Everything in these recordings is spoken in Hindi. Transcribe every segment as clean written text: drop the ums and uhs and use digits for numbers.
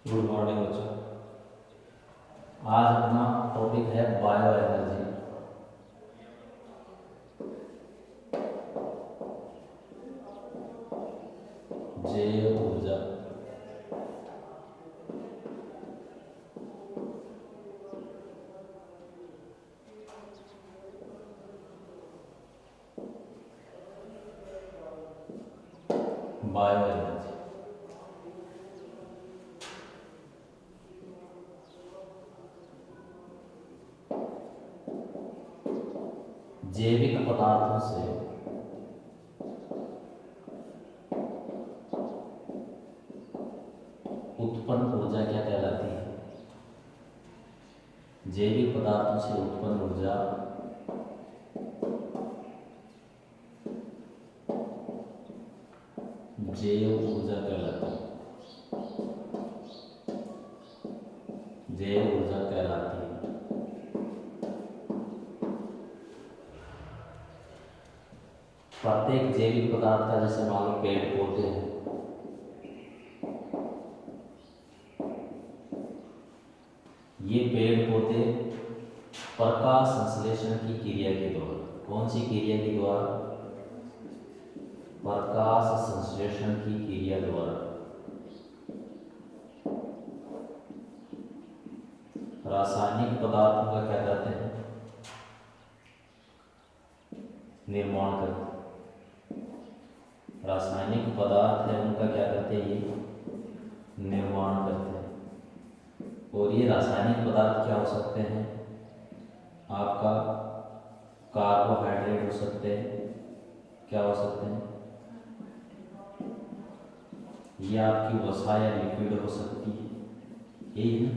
गुड मॉर्निंग बच्चों। आज अपना टॉपिक है बायो एनर्जी। जैव ऊर्जा। बायो एनर्जी जैविक पदार्थों से उत्पन्न ऊर्जा क्या कहलाती है? जैविक पदार्थों से उत्पन्न ऊर्जा जैव ऊर्जा कहलाती है। जैव ऊर्जा कहलाती है। प्रत्येक जैविक पदार्थ का, जैसे मान लो पेड़ पौधे हैं, ये पेड़ पौधे प्रकाश संश्लेषण की क्रिया के द्वारा, कौन सी क्रिया के द्वारा? प्रकाश संश्लेषण की क्रिया द्वारा रासायनिक पदार्थों का क्या कहते हैं? निर्माण करते हैं। रासायनिक पदार्थ है उनका क्या करते हैं? ये निर्माण करते हैं। और ये रासायनिक पदार्थ क्या हो सकते हैं? आपका कार्बोहाइड्रेट हो सकते हैं। क्या हो सकते हैं? ये आपकी वसा या लिक्विड हो सकती है। यही है ना?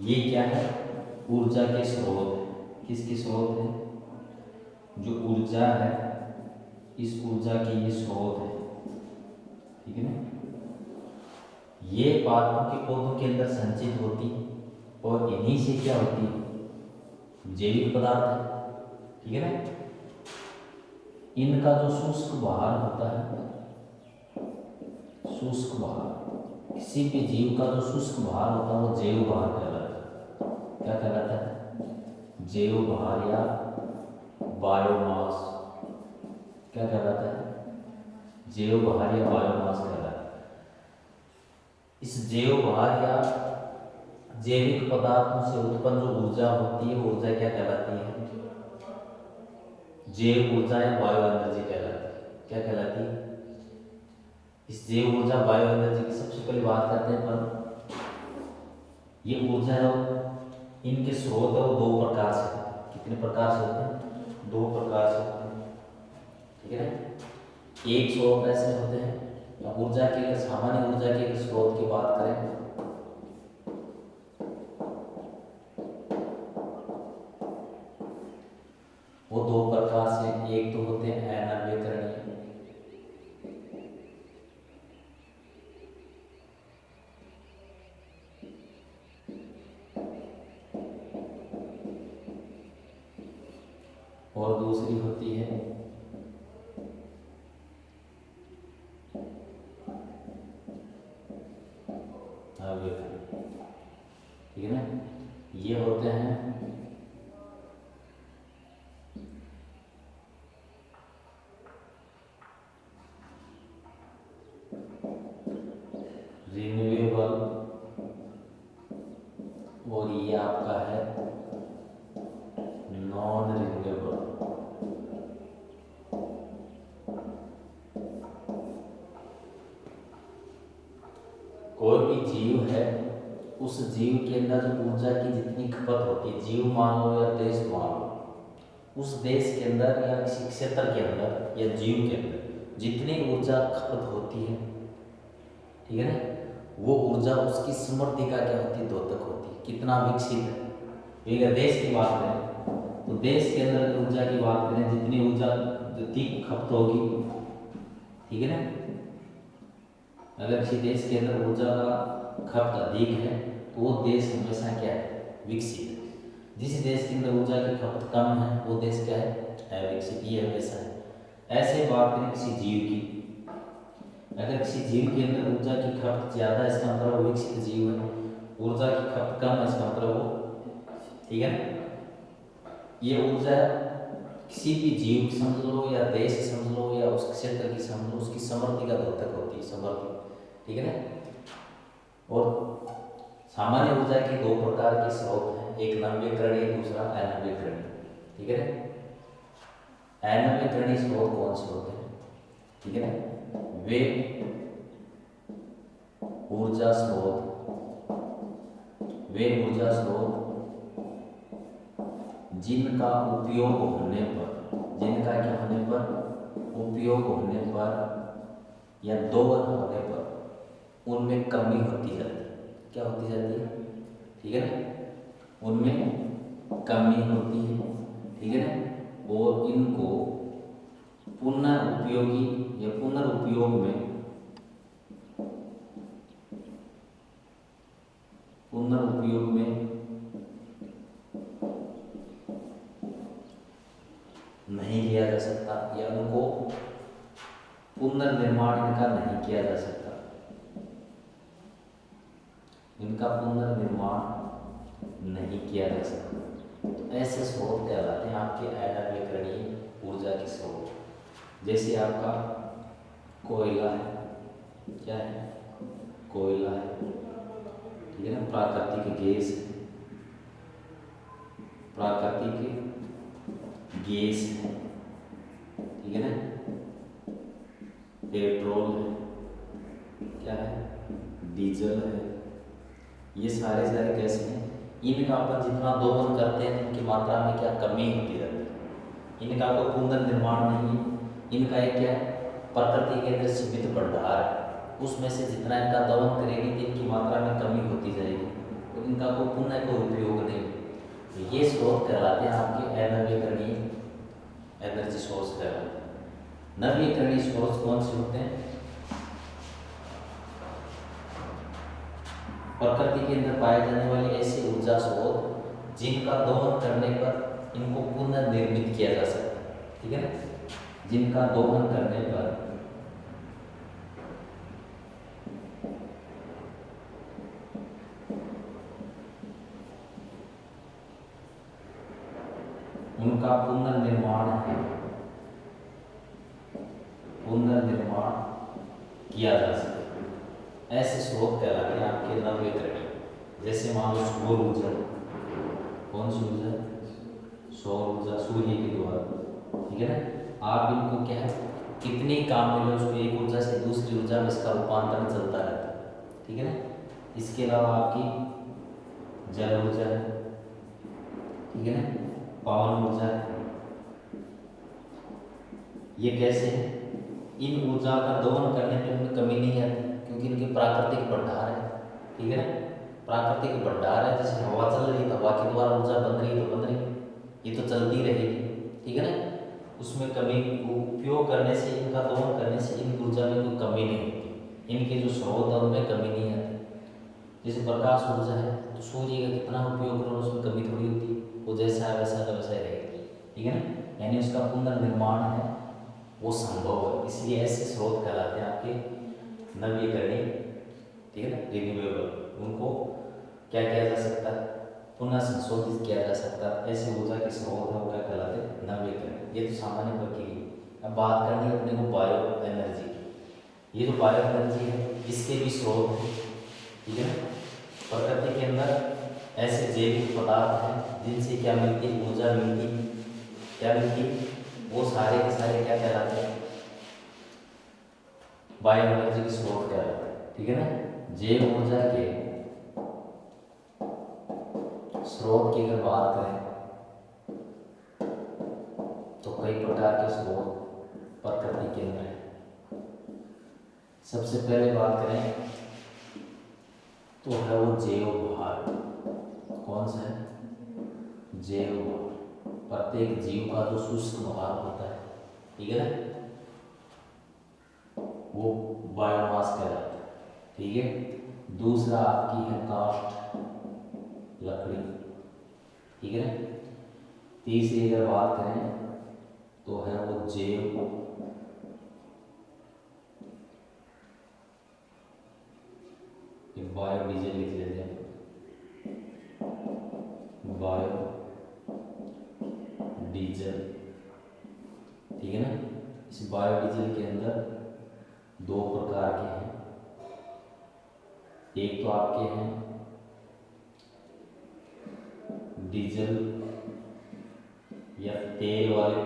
ये क्या है? ऊर्जा के स्रोत है। किसके स्रोत है? जो ऊर्जा है, इस ऊर्जा के ये स्रोत है। ठीक है ना? ये पादपों के पौधों के अंदर संचित होती और इन्हीं से क्या होती है? जैविक पदार्थ है। ठीक है ना? इनका जो शुष्क बाहर होता है, शुष्क बाहर, किसी भी जीव का जो शुष्क बाहर होता है वो जैव बाहर कहलाता है। क्या कहलाता है? जैव बाहर या बायोमास। क्या कहलाता है? जैव बाहर या बायोमास कहलाता है। इस जैव बाहर या जैविक पदार्थों से उत्पन्न जो ऊर्जा होती है, ऊर्जा क्या कहलाती है? जैव ऊर्जा या बायो एनर्जी कहलाती है। क्या कहलाती है? इस जैव ऊर्जा बायो एनर्जी की सबसे पहले बात करते हैं। पर ये ऊर्जा है, इनके स्रोत है वो दो प्रकार से। कितने प्रकार से होते हैं? दो प्रकार से होते हैं। ठीक है ना? एक स्रोत ऐसे होते हैं, या ऊर्जा के, सामान्य ऊर्जा के स्रोत की बात करें, वो दो प्रकार से। एक तो होते हैं अनव्यकरणीय, और दूसरी होती है अव्यकरणीय। ठीक है ना? ये होते हैं रिन्यूएबल, और ये आपका है नॉन रिन्यूएबल। कोई भी जीव है, उस जीव के अंदर जो ऊर्जा की जितनी खपत होती है, जीव मान लो या देश मान लो, उस देश के अंदर या किसी क्षेत्र के अंदर या जीव के अंदर जितनी ऊर्जा खपत होती है, ठीक है ना, वो ऊर्जा उसकी समृद्धि का क्या होती है? द्योतक होती है। कितना विकसित है। अगर देश की बात करें तो देश के अंदर की ऊर्जा की बात करें, जितनी ऊर्जा जितनी खपत होगी, ठीक है ना, अगर किसी देश के अंदर ऊर्जा का खपत अधिक है तो वो देश हमेशा क्या है? विकसित है। जिस देश के अंदर ऊर्जा की खपत कम है वो देश क्या है? अविकसित। ये हमेशा है। ऐसे बात करें किसी जीव की, अगर किसी जीव के अंदर ऊर्जा की खपत ज़्यादा है, इसका मतलब वो विकसित जीव है। ऊर्जा की खपत कम है, इसका मतलब वो, ठीक है ना। ये ऊर्जा किसी भी जीव की समझ लो या देश की समझ लो या उस क्षेत्र की समझ लो, उसकी समृद्धि का द्योतक होती है, समृद्धि, ठीक है ना। और सामान्य ऊर्जा के दो प्रकार के स्रोत हैं, एक नव्यकरणीय, दूसरा अनव्यकरणीय, ठीक है ना। अनव्यकरणीय स्रोत कौन से होते हैं, ठीक है ना, वे ऊर्जा स्रोत, वे ऊर्जा स्रोत जिनका उपयोग होने पर, जिनका क्या होने पर, उपयोग होने पर या दोहन होने पर उनमें कमी होती जाती है। क्या होती जाती है, ठीक है ना, उनमें कमी होती है, ठीक है ना। और इनको पुनर्उपयोगी या पुनर्उपयोग में, पुनर्उपयोग में नहीं किया जा सकता, या उनको पुनर्निर्माण इनका नहीं किया जा सकता, इनका पुनर्निर्माण नहीं किया जा सकता। तो ऐसे स्रोत कहलाते हैं आपके अनव्यकरणीय ऊर्जा के स्रोत। जैसे आपका कोयला है, क्या है, कोयला है, ठीक है ना, प्राकृतिक गैस है, प्राकृतिक गैस है, ठीक है ना, पेट्रोल है, क्या है, डीजल है, ये सारे गैस हैं। इनका अपन जितना दोहन करते हैं इनकी मात्रा में क्या कमी होती रहती है, इनका कोई पुनर्निर्माण नहीं है, इनका एक क्या है, प्रकृति के अंदर सीमित भंडार है, उसमें से जितना इनका दोहन करेगी तो इनकी मात्रा में कमी होती जाएगी, तो इनका कोई पुनः कोई उपयोग नहीं। तो ये स्रोत कहलाते हैं आपके अनव्यकरणीय एनर्जी सोर्स कहलाते हैं। नवीकरणीय सोर्स कौन से होते हैं, प्रकृति के अंदर पाए जाने वाले ऐसे ऊर्जा स्रोत जिनका दोहन करने पर इनको पुनर्निर्मित किया जा सकता है, ठीक है ना, जिनका दोहन करने पर उनका पुनर्निर्माण किया जा सकता, ऐसे स्रोत कहलाते हैं आपके नवीकरणीय। जैसे मान लो सौर ऊर्जा, कौन सी ऊर्जा, सौर ऊर्जा, सूर्य के द्वारा, ठीक है ना। आप इनको क्या है, कितने काम मिले उसको एक ऊर्जा से दूसरी ऊर्जा में इसका रूपांतरण चलता रहता है, ठीक है ना। इसके अलावा आपकी जल ऊर्जा है, ठीक है ना, पवन ऊर्जा है। ये कैसे है, इन ऊर्जा का दोहन करने में उनमें कमी नहीं आती, क्योंकि इनके प्राकृतिक भंडार है, ठीक है ना, प्राकृतिक भंडार है। जैसे हवा चल रही है तो हवा के द्वारा ऊर्जा बन रही है तो बन रही है, ये तो चलती रहेगी, ठीक है ना। उसमें कमी, उपयोग करने से, इनका दोहन करने से इन ऊर्जा में कोई कमी नहीं होती, इनके जो स्रोत है उनमें कमी नहीं आती। जैसे प्रकाश ऊर्जा है तो सूर्य का कितना उपयोग करो उसमें कमी थोड़ी होती है, वो जैसा है वैसा का वैसा ही रहेगा, ठीक है ना। यानी उसका पुनर्निर्माण है वो संभव है, इसलिए ऐसे स्रोत कहलाते हैं आपके नवीकरणीय, ठीक है ना, रिन्यूएबल। उनको क्या किया जा सकता है, पुनः संशोधित किया जा सकता है। ऐसे ऊर्जा के स्रोत है वो क्या कहलाते हैं, नवीकरणीय। ये तो सामान्य प्रक्रिया। अब बात करनी है अपने को बायो एनर्जी की। ये जो बायो एनर्जी है इसके भी स्रोत हैं, ठीक है ना। प्रकृति के अंदर ऐसे जैविक पदार्थ हैं जिनसे क्या मिलती है, ऊर्जा मिलती है, क्या मिलती है, वो सारे के सारे क्या कहलाते हैं, बायो एनर्जी के स्रोत कहलाते हैं, ठीक है ना। जैव ऊर्जा के स्रोत की अगर बात करें तो कई प्रकार के स्रोत प्रकृति के अंदर है। सबसे पहले बात करें तो है वो जैव भार। कौन सा है, जैव भार। प्रत्येक जीव का जो सूक्ष्म भार होता है, ठीक है ना, वो बायोमास कहलाता है, ठीक है। दूसरा आपकी है काष्ठ, लकड़ी, ठीक है ना। तीसरी अगर बात करें तो है वो जैव बायोडीजल लिख लेते हैं, बायो डीजल, ठीक है ना। इस बायोडीजल के अंदर दो प्रकार के हैं, एक तो आपके हैं डीजल या तेल वाले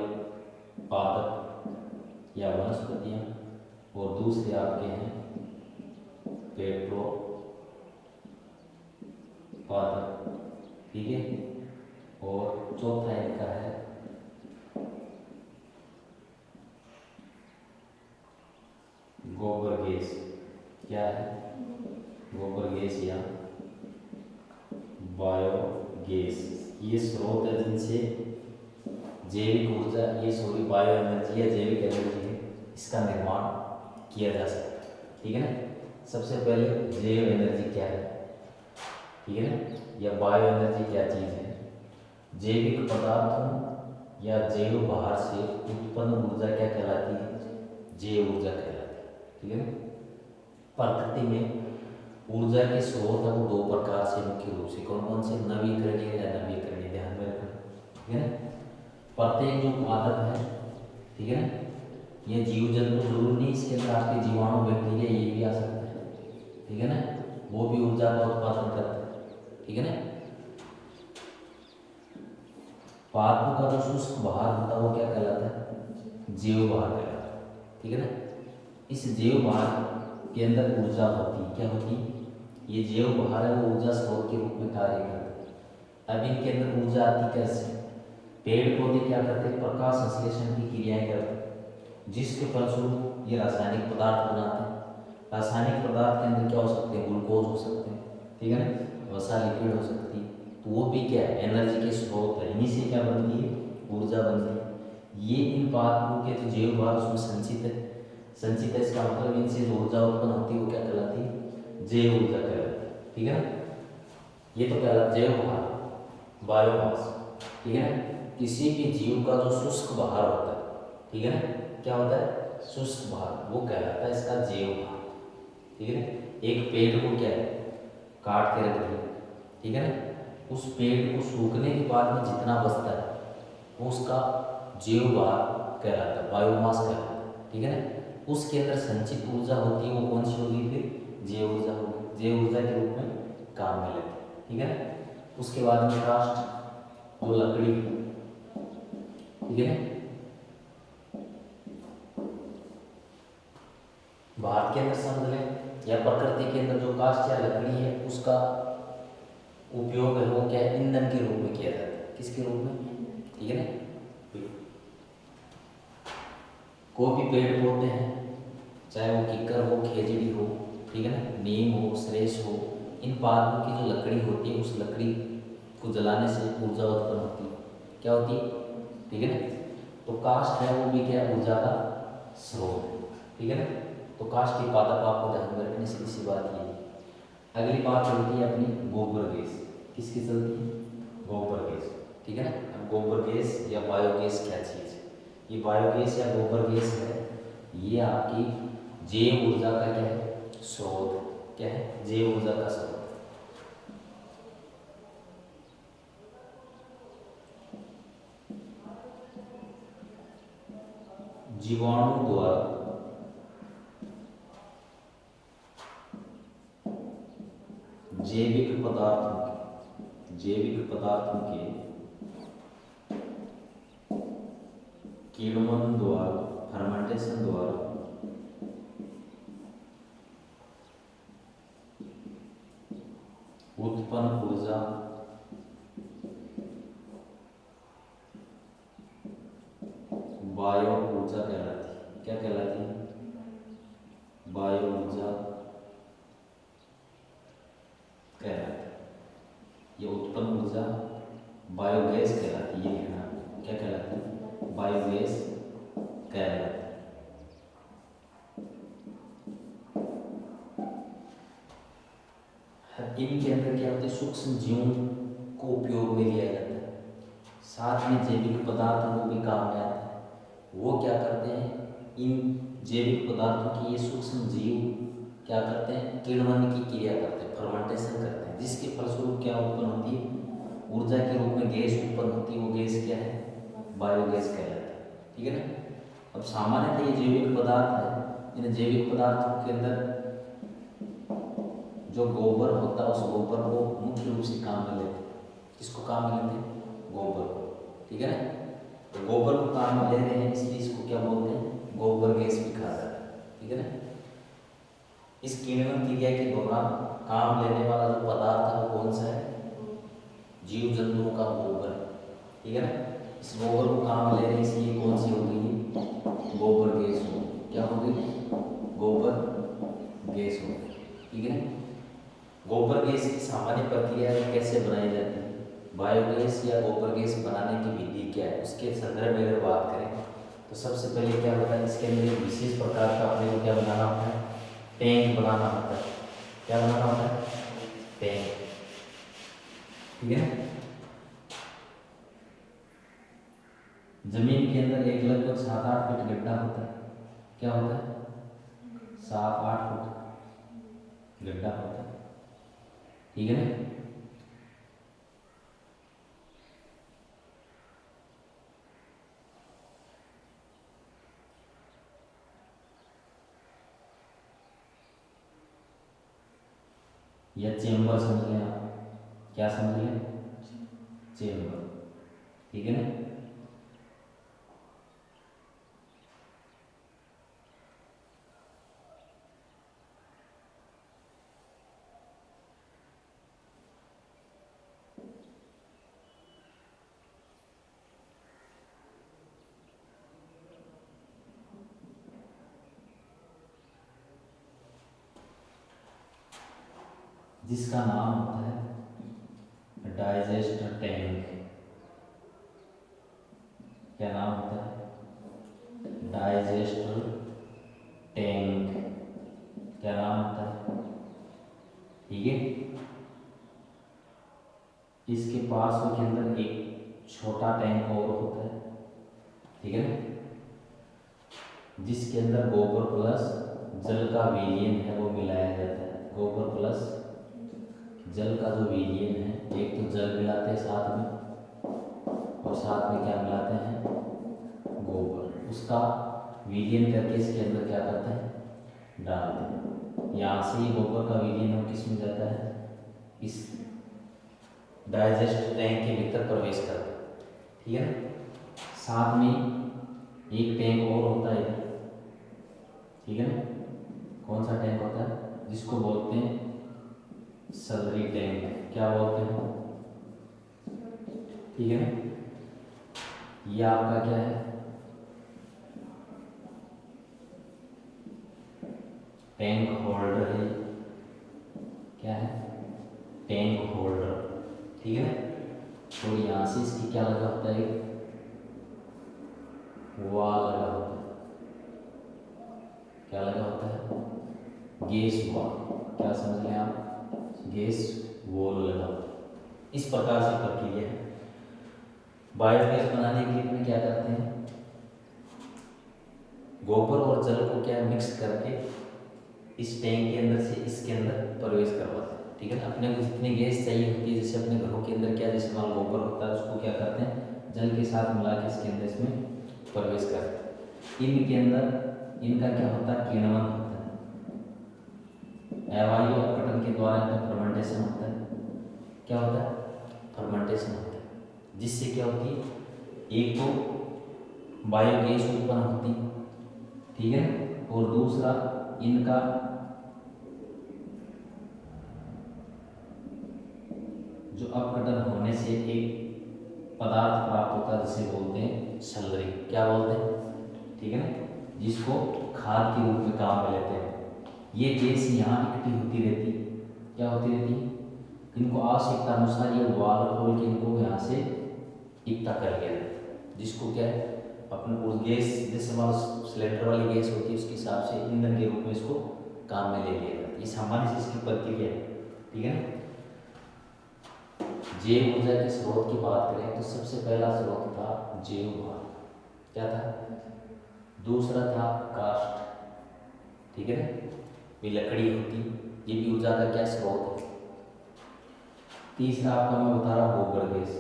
पादप या वनस्पतियां, और दूसरे आपके हैं पेट्रो पादप, ठीक है। और चौथा इनका है गोबर गैस। क्या है? गोबर गैस या बायोगैस। ये स्रोत है जिनसे जैविक ऊर्जा, ये सॉरी बायो एनर्जी या जैविक एनर्जी है, इसका निर्माण किया जा सकता है, ठीक है ना। सबसे पहले जैव एनर्जी क्या है, ठीक है ना, या बायो एनर्जी क्या चीज़ है? जैविक पदार्थों या जैव बाहर से उत्पन्न ऊर्जा क्या कहलाती है? जैव ऊर्जा कहलाती है, ठीक है ना। प्रकृति में ऊर्जा के स्रोत है वो दो प्रकार से मुख्य रूप से, कौन कौन से? नवीकरणीय या नवीकरणीय, ध्यान में रखना, ठीक है ना। प्रत्येक जो पादप है, ठीक है ना, ये जीव जंतु जरूर नहीं, इसके अंदर आपके जीवाणु बैक्टीरिया ये भी आ सकते हैं, ठीक है ना, वो भी ऊर्जा का उत्पादन करते हैं, ठीक है ना। पादपों का जो शुष्क भार होता है वो क्या कहलाता है? जैव भार कहलाता है, ठीक है ना। इस जैव भार के अंदर ऊर्जा होती है, क्या होती है? ये जैव भार है वो ऊर्जा स्रोत के रूप में कार्य करता है। अब इनके अंदर ऊर्जा आती कैसे? पेड़ पौधे क्या करते हैं? प्रकाश संश्लेषण की क्रियाएं करते हैं, जिसके फलस्वरूप ये रासायनिक पदार्थ बनाते हैं। रासायनिक पदार्थ के अंदर क्या हो सकते हैं? ग्लूकोज हो सकते हैं, ठीक है ना, वसा लिक्विड हो सकती है, तो वो भी क्या है? एनर्जी के स्रोत है। इन्हीं से क्या बनती है? ऊर्जा बनती है। ये इन पादपों के जो जैव भार उसमें संचित है, संचित है, इसका मतलब इनसे जो ऊर्जा उत्पन्न होती है वो क्या कहलाती है? जैव ऊर्जा कहलाती है, ठीक है ना। ये तो कहलाता है जैव भार, बायोमास, ठीक है ना। किसी भी जीव का जो शुष्क भार होता है, ठीक है ना, क्या होता है? शुष्क भार, वो कहलाता है इसका जैव भार, ठीक है ना। एक पेड़ को क्या है? काट के रख दिया, ठीक है ना, उस पेड़ को सूखने के बाद में जितना बचता है वो उसका जैव भार कहलाता है, बायोमास कहलाता है, ठीक है ना। उसके अंदर संचित ऊर्जा होती है, वो कौन सी होगी? फिर जैव ऊर्जा होगी, जैव ऊर्जा के रूप में काम में लेते हैं, ठीक है ना। उसके बाद में काष्ठ, जो लकड़ी, ठीक है ना, भारत के अंदर समझ लें या प्रकृति के अंदर जो काष्ठ या लकड़ी है उसका उपयोग है वो क्या है? ईंधन के रूप में किया जाता है। किसके रूप में? ठीक है ना। कोई भी पेड़ पौधे हैं, चाहे वो किक्कर हो, खेजड़ी हो, ठीक है ना, नीम हो, श्रेष हो, इन पादपों की जो लकड़ी होती है उस लकड़ी को जलाने से ऊर्जा उत्पन्न होती है, क्या होती है? ठीक है ना। तो काष्ठ है वो भी क्या? ऊर्जा का स्रोत है, ठीक है ना। तो काष्ठ के पादप आपको ध्यान में रखने सीधी सी बात ये है। अगली बात चलती है अपनी गोबर गैस। किसकी चलती है? गोबर गैस, ठीक है ना। अब गोबर गैस या बायोगैस क्या चीज़ है? ये बायोगैस या गोबर गैस है, ये आपकी जैव ऊर्जा का क्या है? स्रोत है। क्या है? जैव ऊर्जा का स्रोत। जीवाणु द्वारा जैविक पदार्थों के किण्वन द्वारा, फर्मेंटेशन द्वारा उत्पन्न ऊर्जा बायो ऊर्जा कहलाती है। क्या कहलाती है? बायो ऊर्जा कहलाती है। ये उत्पन्न ऊर्जा बायोगैस कहलाती है। ये लिखना, क्या कहलाती है? बायोगैस कहलाती है। इनके अंदर क्या होता है? सूक्ष्म जीवों को उपयोग में लिया जाता है, साथ में जैविक पदार्थ वो भी काम में आते हैं। वो क्या करते हैं? इन जैविक पदार्थों की ये सूक्ष्म जीव क्या करते हैं, किण्वन की क्रिया करते हैं, फर्मेंटेशन करते हैं, जिसके फलस्वरूप क्या उत्पन्न होती है, ऊर्जा के रूप में गैस उत्पन्न होती है। वो गैस क्या है, बायोगैस कहलाती है। ठीक है ना। अब सामान्यतः ये जैविक पदार्थ है, इन जैविक पदार्थों के अंदर जो गोबर होता है, उस गोबर को मुख्य रूप से काम में लेते हैं। किसको काम में लेते हैं, गोबर को। ठीक है ना। तो गोबर को काम में ले रहे हैं, इसलिए इसको क्या बोलते हैं, गोबर गैस भी कहा जाता है। ठीक है ना। इस किण्वन क्रिया के दौरान काम लेने वाला जो पदार्थ है वो कौन सा है, जीव जंतुओं का गोबर। ठीक है ना। इस गोबर को काम में ले रहे हैं, इसलिए कौन सी हो गई, गोबर गैस हो, क्या हो गई, गोबर गैस हो। ठीक है ना। गोबर गैस की सामान्य प्रक्रिया कैसे बनाई जाती है, बायोगैस या गोबर गैस बनाने की विधि क्या है, उसके संदर्भ में अगर बात करें तो सबसे पहले क्या होता है, इसके अंदर एक विशेष प्रकार का अपने को क्या बनाना होता है, टैंक बनाना होता है। क्या बनाना होता है, टैंक। ठीक है ना। जमीन के अंदर एक लगभग 7-8 फीट गड्ढा होता है। क्या होता है, 7-8 फुट गड्ढा होता है। ठीक है ना। या चेम्बर समझ लें आप, क्या समझ लें, चेम्बर। ठीक है ना। जिसका नाम होता है डाइजेस्टर टैंक। क्या नाम होता है, डाइजेस्टर टैंक। क्या नाम होता है। ठीक है। इसके पास के अंदर एक छोटा टैंक और होता है। ठीक है ना। जिसके अंदर गोबर प्लस जल का विलयन है वो मिलाया जाता है। गोबर प्लस जल का जो विलयन है, एक तो जल मिलाते हैं साथ में, और साथ में क्या मिलाते हैं, गोबर। उसका विलयन करके इसके अंदर क्या करते हैं, डालते हैं। यहाँ से ही गोबर का विलयन हो किस में जाता है, इस डाइजेस्ट टैंक के भीतर प्रवेश करता है। ठीक है ना। साथ में एक टैंक और होता है। ठीक है ना। कौन सा टैंक होता है, जिसको बोलते हैं सलरी टैंक। क्या बोलते हैं, ठीक है ना। ये आपका क्या है, टैंक होल्डर है। क्या है, टैंक होल्डर। ठीक है ना। तो यहाँ से इसकी क्या लगा होता है, वाल लगा होता है। क्या लगा होता है, गैस वाल। क्या समझ लें आप, गैस वॉल लगा होता है। इस प्रकार से प्रक्रिया है। बायोगैस बनाने के लिए अपने क्या करते हैं, गोबर और जल को क्या मिक्स करके इस टैंक के अंदर से इसके अंदर प्रवेश करवाते हैं। ठीक है ना। अपने को जितनी गैस चाहिए होती है, जैसे अपने घरों के अंदर क्या, जैसे मान गोबर होता है, उसको क्या करते हैं, जल के साथ मिला के इसके अंदर इसमें प्रवेश करते हैं। इनके अंदर इनका क्या होता है, किण्वन होता है। अवायु अपघटन के द्वारा इनका फर्मेंटेशन होता है। क्या होता है, फर्मेंटेशन होता है। जिससे क्या होती है, एक तो बायोगैस उत्पन्न होती है। ठीक है ना। और दूसरा इनका जो अपघटन होने से एक पदार्थ प्राप्त होता है, जिसे बोलते हैं सलरी। क्या बोलते हैं, ठीक है ना। जिसको खाद के रूप में काम में लेते हैं। ये गैस यहाँ इकट्ठी होती रहती है। क्या होती रहती है, इनको आवश्यकता अनुसार ये वाल खोल के इनको यहाँ से इकट्ठा कर लिया जाता है। जिसको क्या है, अपन उस गैस, जैसे हमारा सिलेंडर वाली गैस होती है, उसके हिसाब से ईंधन के रूप में इसको काम में ले लिया जाता है। ये सामान्य से इसकी प्रक्रिया है। ठीक है ना। जैव ऊर्जा के स्रोत की बात करें तो सबसे पहला स्रोत था जैव भाग। क्या था, दूसरा था काष्ठ। ठीक है ना। भी लकड़ी होती, ये भी ऊर्जा का क्या स्रोत है। तीसरा आपका मैं बता रहा हूँ गोबर गैस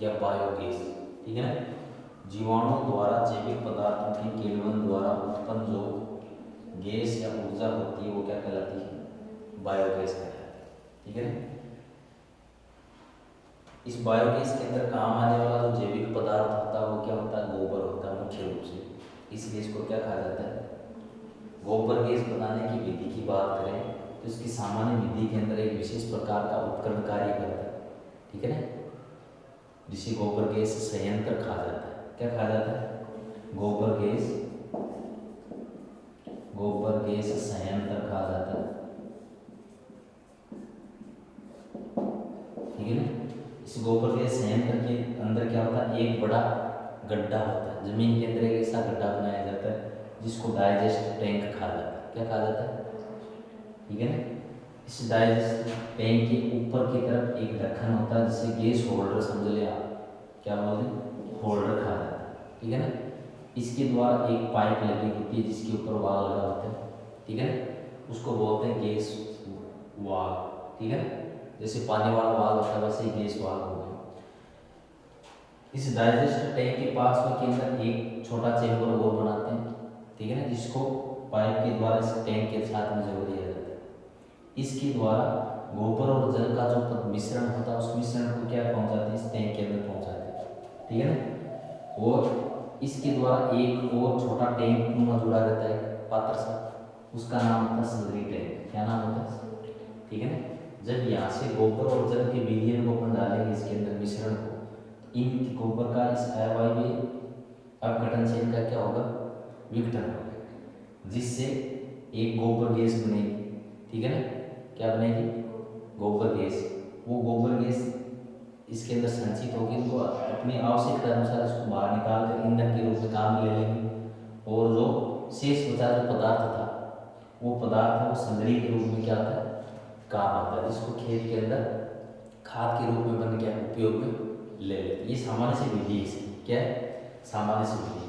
या बायोगैस, ठीक है ना। जीवाणु द्वारा जैविक पदार्थों के किण्वन द्वारा उत्पन्न जो गैस या ऊर्जा होती है वो क्या कहलाती है, बायोगैस कहलाती है, ठीक है ना। इस बायोगैस के अंदर काम आने वाला जो जैविक पदार्थ होता है वो क्या होता है, गोबर होता है मुख्य रूप से। इस गैस को क्या कहा जाता है, गोबर गैस बनाने की विधि की बात करें तो इसकी सामान्य विधि के अंदर एक विशेष प्रकार का उपकरण कार्य करता है, ठीक है ना, जिसे गोबर गैस संयंत्र कहा जाता है। क्या कहा जाता है, गोबर गैस संयंत्र कहा जाता है, ठीक है ना। इस गोबर गैस संयंत्र के अंदर क्या होता है, एक बड़ा गड्ढा होता है, जमीन के अंदर एक ऐसा गड्ढा बनाया जाता है जिसको डाइजेस्ट टैंक कहा जाता है। क्या कहा जाता है, ठीक है ना। इस डाइजेस्ट टैंक के ऊपर की तरफ एक ढक्कन होता है जिसे गैस होल्डर समझ ले आप, क्या बोलते हैं, होल्डर कहा जाता है, ठीक है ना। इसके द्वारा एक पाइप लगी होती है जिसके ऊपर वाल लगा होता है, ठीक है ना, उसको बोलते हैं गैस वाल, ठीक है ना। जैसे पानी वाला वाल होता है वैसे ही गैस वाल हो गया। इस डाइजेस्ट टैंक के पास में के अंदर एक छोटा चेम्बर वो बनाते हैं, ठीक है ना, जिसको पाइप के द्वारा इस टैंक के साथ में जोड़ दिया जाता है। इसके द्वारा गोबर और जल का जो मिश्रण होता है उस मिश्रण को क्या पहुंचाते हैं, इस टैंक के अंदर पहुंचाते हैं, ठीक है ना। और इसके द्वारा एक और छोटा टैंक जुड़ा रहता है पात्र सा, उसका नाम होता है सलरी टैंक। क्या नाम होता है, ठीक है ना। जब यहाँ से गोबर और जल के विलयन को अपन डालेंगे इसके अंदर मिश्रण को, इन गोबर का इस अवायवीय अपघटन से इनका क्या होगा, विघटन होगा, जिससे एक गोबर गैस बनेगी, ठीक है ना। क्या बनेगी, गोबर गैस। वो गोबर गैस इसके अंदर संचित होगी, इनको अपनी आवश्यकता अनुसार इसको बाहर निकाल कर ईंधन के रूप में काम में ले लेंगे, और जो शेष बचा जो पदार्थ था वो पदार्थ है वो संग्रही के रूप में क्या आता है, काम आता है, जिसको खेत के अंदर खाद के रूप में बन के उपयोग में ले लेते। ये सामान्य से विधि है, क्या है, सामान्य से विधि।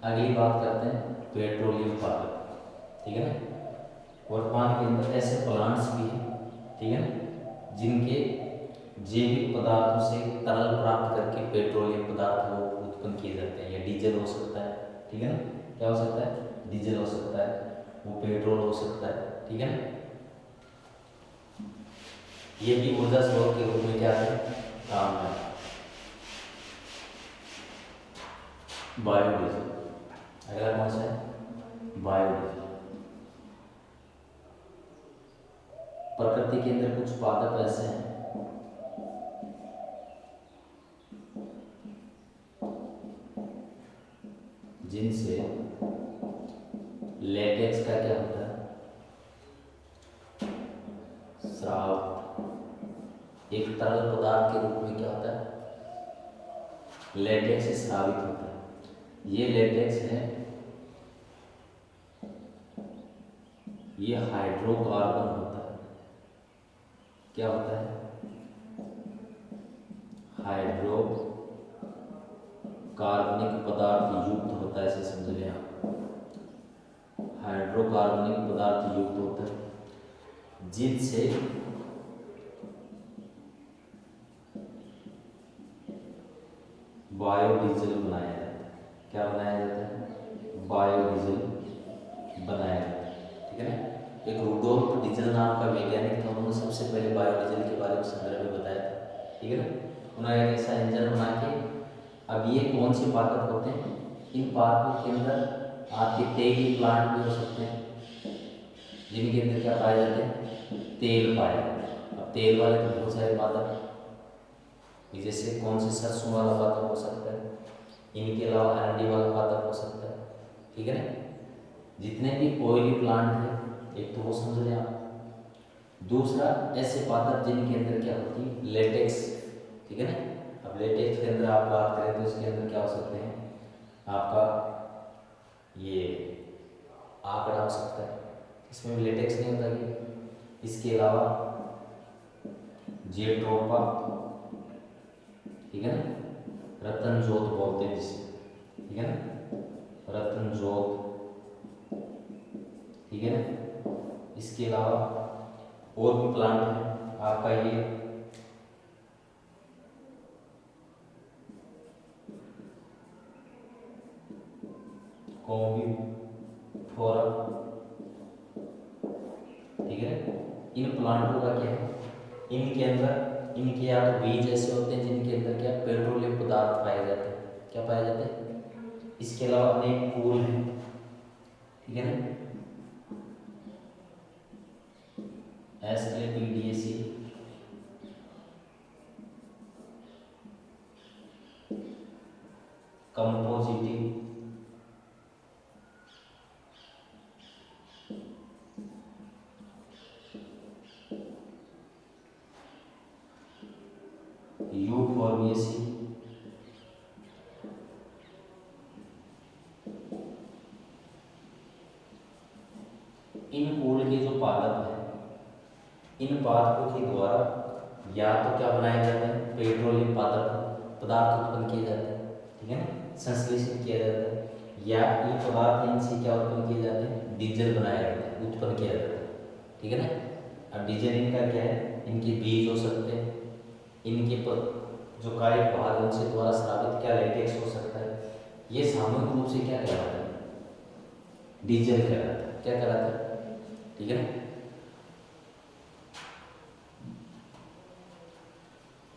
अगली बात करते हैं पेट्रोलियम पावर, ठीक है ना। वर्तमान के अंदर ऐसे प्लांट्स भी हैं, ठीक है ना, जिनके जैविक पदार्थों से तरल प्राप्त करके पेट्रोलियम पदार्थ वो उत्पन्न किए जाते हैं, या डीजल हो सकता है, ठीक है ना। क्या हो सकता है, डीजल हो सकता है, वो पेट्रोल हो सकता है, ठीक है ना। ये भी ऊर्जा स्रोत के रूप में क्या है, काम है। बायोडीजल, अगला कौन सा है, बायोडीजल। प्रकृति के अंदर कुछ पादप ऐसे हैं जिनसे लेटेक्स का क्या होता है, स्राव, एक तरल पदार्थ के रूप में क्या होता है, लेटेक्स से स्रावित होता है। ये लेटेक्स है, ये हाइड्रोकार्बन होता है। क्या होता है, हाइड्रोकार्बनिक पदार्थ युक्त होता है, ऐसे समझ लें आप, हाइड्रोकार्बनिक पदार्थ युक्त होता है, जिनसे बायोडीजल बनाया जाता है। क्या बनाया जाता है, बायोडीजल बनाया जाता है, ठीक है ना। एक रुडोल्फ डीजल नाम का वैज्ञानिक था, उन्होंने सबसे पहले बायोडीजल के बारे में संदर्भ में बताया था, ठीक है ना। उन्होंने एक ऐसा इंजन बना के, अब ये कौन से पादप होते हैं, इन पादपों के अंदर आपके तेली प्लांट भी हो सकते हैं, जिनके अंदर क्या पाए जाते हैं, तेल पाए जाते हैं। अब तेल वाले तो बहुत सारे पादप, जैसे कौन से सरसों वाला पादप हो सकता है, इनके अलावा अरंडी वाला पादप हो सकता है, ठीक है ना। जितने भी ऑयली प्लांट है, एक तो वो समझ लें आप। दूसरा ऐसे पादप जिनके अंदर क्या होती है, लेटेक्स, ठीक है ना। अब लेटेक्स के अंदर आप बात करें तो इसके अंदर क्या हो सकते हैं, आपका ये आंकड़ा हो सकता है, इसमें भी लेटेक्स नहीं होता कि। इसके अलावा जेट्रोपा, ठीक है ना, रतन जोत बोलते हैं जिसे, ठीक है ना, रतन जोत, ठीक है ना। इसके इसके अलावा और भी प्लांट है आपका ये कॉम्बिफोरा, ठीक है। इन प्लांटों का क्या है, इनके अंदर इनके या तो बीज ऐसे होते हैं जिनके अंदर क्या पेट्रोलियम पदार्थ पाए जाते हैं, क्या पाए जाते हैं। इसके अलावा अनेक फूल हैं, ठीक है ना, एस्क्लेपिडिएसी, कंपोजिटी, यूफोर्बिएसी, इन फूल के जो पादप है, इन पादपों के द्वारा या तो क्या बनाए जाते हैं, पेट्रोलियम पदार्थ उत्पन्न किए जाते हैं, ठीक है ना, संश्लेषित किया जाता है, या ये पदार्थ इनसे क्या उत्पन्न किए जाते हैं, डीजल बनाया जाता है, उत्पन्न किया जाता है, ठीक है ना। अब डीजल इनका क्या है, इनके बीज हो सकते हैं, इनके जो कायिक भाग है उनसे द्वारा स्रावित क्या लेटेक्स हो सकता है। ये सामूहिक रूप से क्या कहलाता है, डीजल कहलाता है, क्या कहलाता है, ठीक है ना।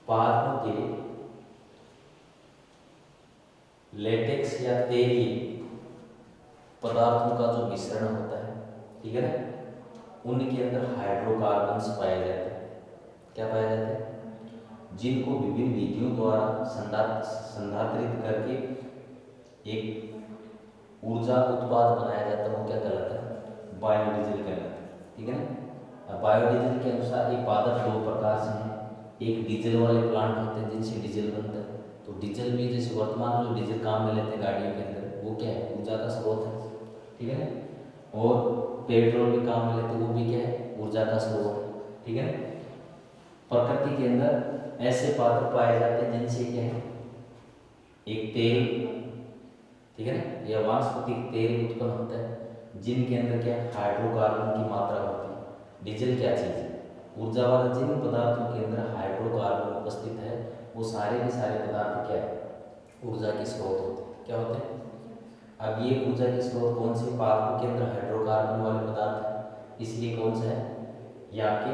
पादपों के लेटेक्स या तेलीय पदार्थों का जो मिश्रण होता है, ठीक है ना, उनके अंदर हाइड्रोकार्बन्स पाए जाते हैं, क्या पाए जाते हैं, जिनको विभिन्न विधियों द्वारा संधारित करके एक ऊर्जा उत्पाद बनाया जाता है, वो क्या कहलाता है, बायोडीजल कहलाता है, ठीक है ना। बायोडीजल के अनुसार ये पादप दो प्रकार से हैं, एक डीजल वाले प्लांट होते हैं जिनसे डीजल बनता है, तो डीजल भी जैसे वर्तमान जो डीजल काम में लेते हैं गाड़ियों के अंदर, वो क्या है, ऊर्जा का स्रोत है, ठीक है ना। और पेट्रोल भी काम में लेते हैं, वो भी क्या है, ऊर्जा का स्रोत है, ठीक है ना। प्रकृति के अंदर ऐसे पादप पाए जाते हैं जिनसे क्या है, एक तेल, ठीक है ना, या वानस्पतिक तेल उत्पन्न होता है, जिनके अंदर क्या हाइड्रोकार्बन की मात्रा होती है। डीजल क्या चीज़ है, ऊर्जा वाले जिन पदार्थों के अंदर हाइड्रोकार्बन उपस्थित है, वो सारे के सारे पदार्थ क्या है, ऊर्जा के स्रोत होते हैं, क्या होते हैं। अब ये ऊर्जा के स्रोत कौन से, पादपों के अंदर हाइड्रोकार्बन वाले पदार्थ है, इसलिए कौन सा है, ये आपके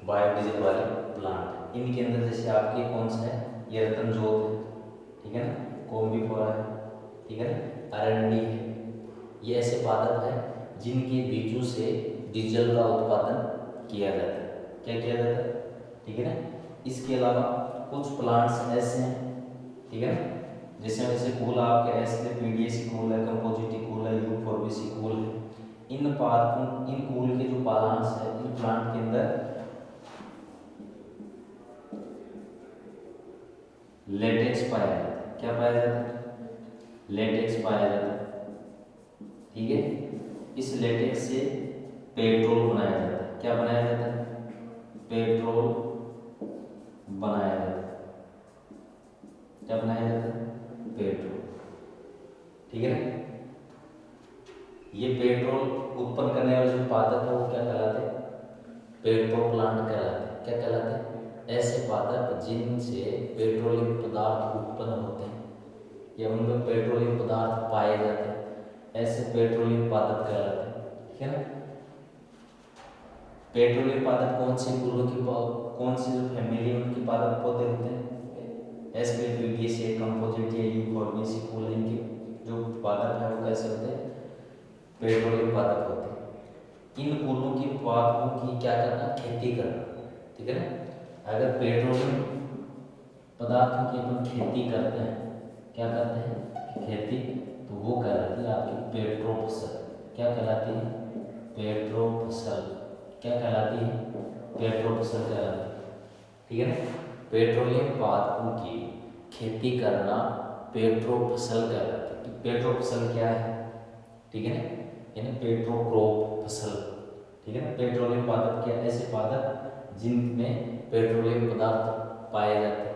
बायोडीजल वाले प्लांट। इनके अंदर जैसे आपके कौन सा है, ये रतन जोत है, ठीक है ना, कॉम्बिफोरा है, ठीक है ना, अरंडी है, ये ऐसे पादप है जिनके बीजों से डीजल का उत्पादन किया जाता है, क्या किया जाता है, ठीक है ना। इसके अलावा कुछ प्लांट्स ऐसे हैं, ठीक है ना, जैसे कूल आपके एस्क्लेपिडिएसी कूल है, कंपोजिटी कूल है, यूफोर्बिएसी कूल है। इन पादपों, इन कूल के जो प्लांट्स है, इन प्लांट के अंदर लेटेक्स पाया जाता है, क्या पाया जाता है, लेटेक्स पाया जाता है, ठीक है। इस लेटेक्स से पेट्रोल बनाया जाता है, क्या बनाया जाता है, पेट्रोल बनाया जाता है, क्या बनाया जाता है, पेट्रोल, ठीक है ना। ये पेट्रोल उत्पन्न करने वाले जो पादप है वो क्या कहलाते हैं, पेट्रो प्लांट कहलाते हैं, क्या कहलाते हैं, ऐसे पादप जिनसे पेट्रोलियम पदार्थ उत्पन्न होते हैं या उनमें पेट्रोलियम पदार्थ पाए जाते हैं, ऐसे पेट्रोलियम पादप कहलाते हैं, ठीक है ना। पेट्रोलियम पादप कौन से कुलों की, कौन सी जो फैमिली उनके पादप पौधे होते हैं, एस्क्लेपिडिएसी, कंपोजिटी, यूफोर्बिएसी कूल, इनके जो पादप है वो कैसे होते हैं, पेट्रोलियम पादप होते हैं। इन कुलों की पादपों की क्या करना, खेती करना, ठीक है ना। अगर पेट्रोलियम पदार्थों की अपन खेती करते हैं, क्या करते हैं, खेती, तो वो कहलाती है आपकी पेट्रो फसल, क्या कहलाती है, पेट्रो फसल, क्या कहलाती है, पेट्रो फसल कहलाती है, ठीक है ना। पेट्रोलियम पादपों की खेती करना पेट्रो फसल कहलाती है। पेट्रो फसल क्या है, ठीक है ना, यानी पेट्रो क्रॉप फसल, ठीक है ना। पेट्रोलियम पादप क्या, ऐसे पादप जिनमें पेट्रोलियम पदार्थ पाए जाते हैं,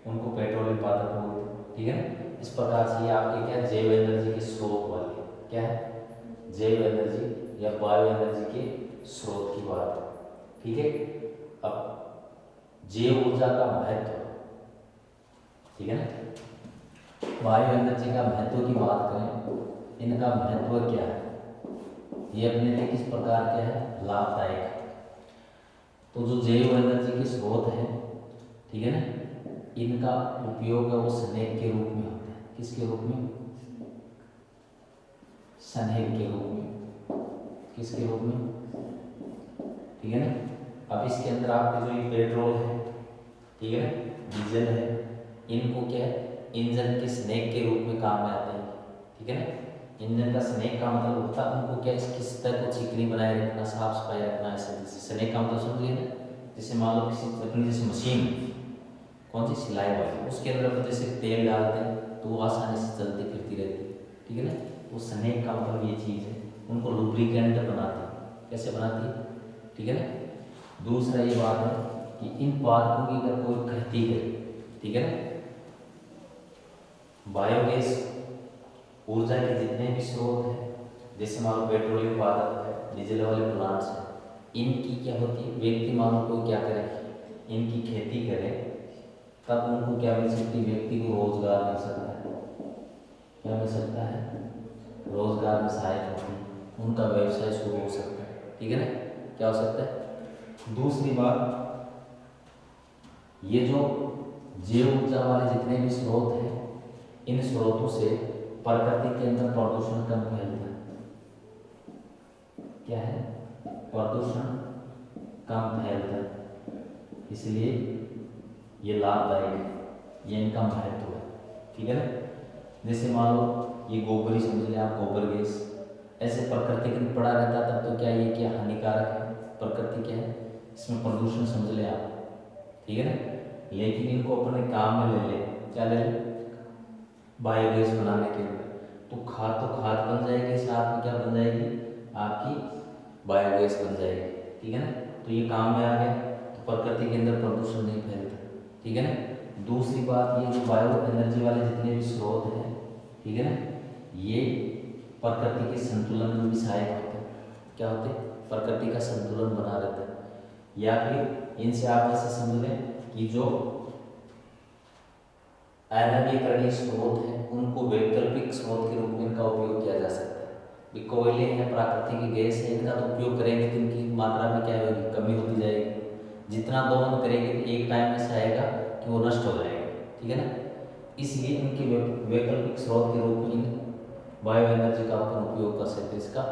उनको पेट्रोलियम पादप बोलते हैं, ठीक है ना। इस प्रकार से ये आपके क्या जैव एनर्जी के स्रोत वाले, क्या है, जैव एनर्जी या बायो एनर्जी के स्रोत की बात है, ठीक है। अब जैव ऊर्जा का महत्व, ठीक है ना, बायो एनर्जी का महत्व की बात करें, इनका महत्व क्या है, ये अपने लिए किस प्रकार के है, लाभदायक है। तो जो जैव एनर्जी के स्रोत है, ठीक है ना, इनका उपयोग है वो स्नेक के रूप में होता है। किसके रूप में, स्नेक के रूप में, किसके रूप में, ठीक है ना। अब इसके अंदर आपके जो ये पेट्रोल है, ठीक है ना, डीजल है, इनको क्या है, इंजन के स्नेक के रूप में काम में आते हैं, ठीक है ना। इंजन का स्नेक का मतलब होता है उनको क्या, इसकी सतह को चिकनी बनाए रखना, साफ सफाई रखना, ऐसे। जैसे स्नेक का मतलब समझिए ना, जैसे मान लो किसी अपनी जैसे मशीन, कौन सी, सिलाई वाली, उसके अंदर अपन जैसे तेल डालते हैं तो वो आसानी से चलती फिरती रहती है, ठीक है ना। वो स्नेक का मतलब ये चीज़ है, उनको लुब्रिकेंट बनाती है। कैसे बनाती है, ठीक है ना। दूसरा ये बात है कि इन पार्कों की अगर कोई क्षति करे, ठीक है ना, बायोगैस ऊर्जा के जितने भी स्रोत हैं, जैसे मान लो पेट्रोलियम पादप है, डीजल वाले प्लांट्स हैं, इनकी क्या होती है, व्यक्ति मान लो कोई क्या करे, इनकी खेती करे, तब उनको क्या मिल सकती है, व्यक्ति को रोजगार मिल सकता है। क्या मिल सकता है, रोजगार में सहायक होती है, उनका व्यवसाय शुरू हो सकता है, ठीक है ना। क्या हो सकता है। दूसरी बात, ये जो जैव ऊर्जा वाले जितने भी स्रोत हैं, इन स्रोतों से प्रकृति के अंदर प्रदूषण कम फैलता है। क्या है, प्रदूषण कम फैलता है, इसलिए ये लाभदायक है, ये इनका महत्व है, ठीक है ना। जैसे मान लो ये गोबर ही समझ लें आप, गोबर गैस ऐसे प्रकृति के पड़ा रहता, तब तो क्या ये क्या हानिकारक है, प्रकृति क्या है, इसमें प्रदूषण समझ लें आप, ठीक है ना। लेकिन इनको अपने काम में ले ले, क्या ले ले, बायोगैस बनाने के लिए, तो खाद बन जाएगी, साथ में क्या बन जाएगी, आपकी बायोगैस बन जाएगी, ठीक है ना। तो ये काम में आ गया, तो प्रकृति के अंदर प्रदूषण नहीं फैलता, ठीक है ना। दूसरी बात, ये जो बायो एनर्जी वाले जितने भी स्रोत हैं, ठीक है ना, ये प्रकृति के संतुलन में भी सहायक होते हैं। क्या होते हैं, प्रकृति का संतुलन बना रहता है। या फिर इनसे आप ऐसे समझ लें कि जो अनवीकरणीय स्रोत हैं, उनको वैकल्पिक स्रोत के रूप में इनका उपयोग किया जा सकता है। कोयले हैं, प्राकृतिक गैस है, इनका तो उपयोग करेंगे तो इनकी मात्रा में क्या होगी, कमी होती जाएगी। जितना दोहन करेंगे तो एक टाइम ऐसा आएगा कि वो नष्ट हो जाएगा, ठीक है ना। इसलिए इनके वैकल्पिक स्रोत के रूप में इन बायो एनर्जी का अपन उपयोग कर सकते हैं, इसका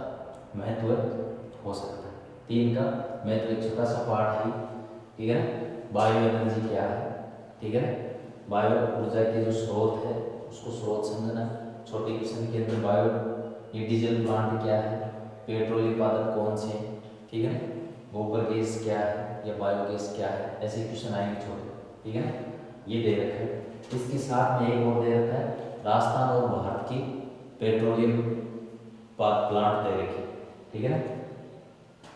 महत्व हो सकता है। तीन का महत्व, एक छोटा सा पार्ट है, ठीक है ना। बायो एनर्जी क्या है, ठीक है ना, बायो ऊर्जा के जो स्रोत है उसको स्रोत समझना। छोटे क्वेश्चन के अंदर बायो, ये डीजल प्लांट क्या है, पेट्रोलियम पादप कौन से हैं, ठीक है ना, गोबर गैस क्या है या बायोगैस क्या है, ऐसे क्वेश्चन आएंगे छोटे, ठीक है ना। ये दे रखा है, इसके साथ में एक और दे रखा है, राजस्थान और भारत की पेट्रोलियम प्लांट दे रखी, ठीक है ना।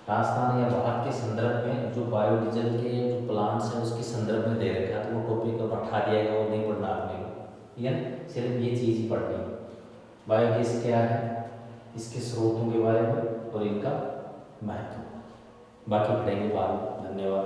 राजस्थान या भारत के संदर्भ में जो बायोडीजल के जो प्लांट्स हैं उसके संदर्भ में दे रखा है, तो वो टॉपिक अब हटा दिया गया, वो नहीं पढ़ना आपने को, ठीक है ना। सिर्फ ये चीज़ ही पढ़नी है, बायोगैस क्या है, इसके स्रोतों के बारे में और इनका महत्व, बाकी पढ़ेंगे बाद में। धन्यवाद।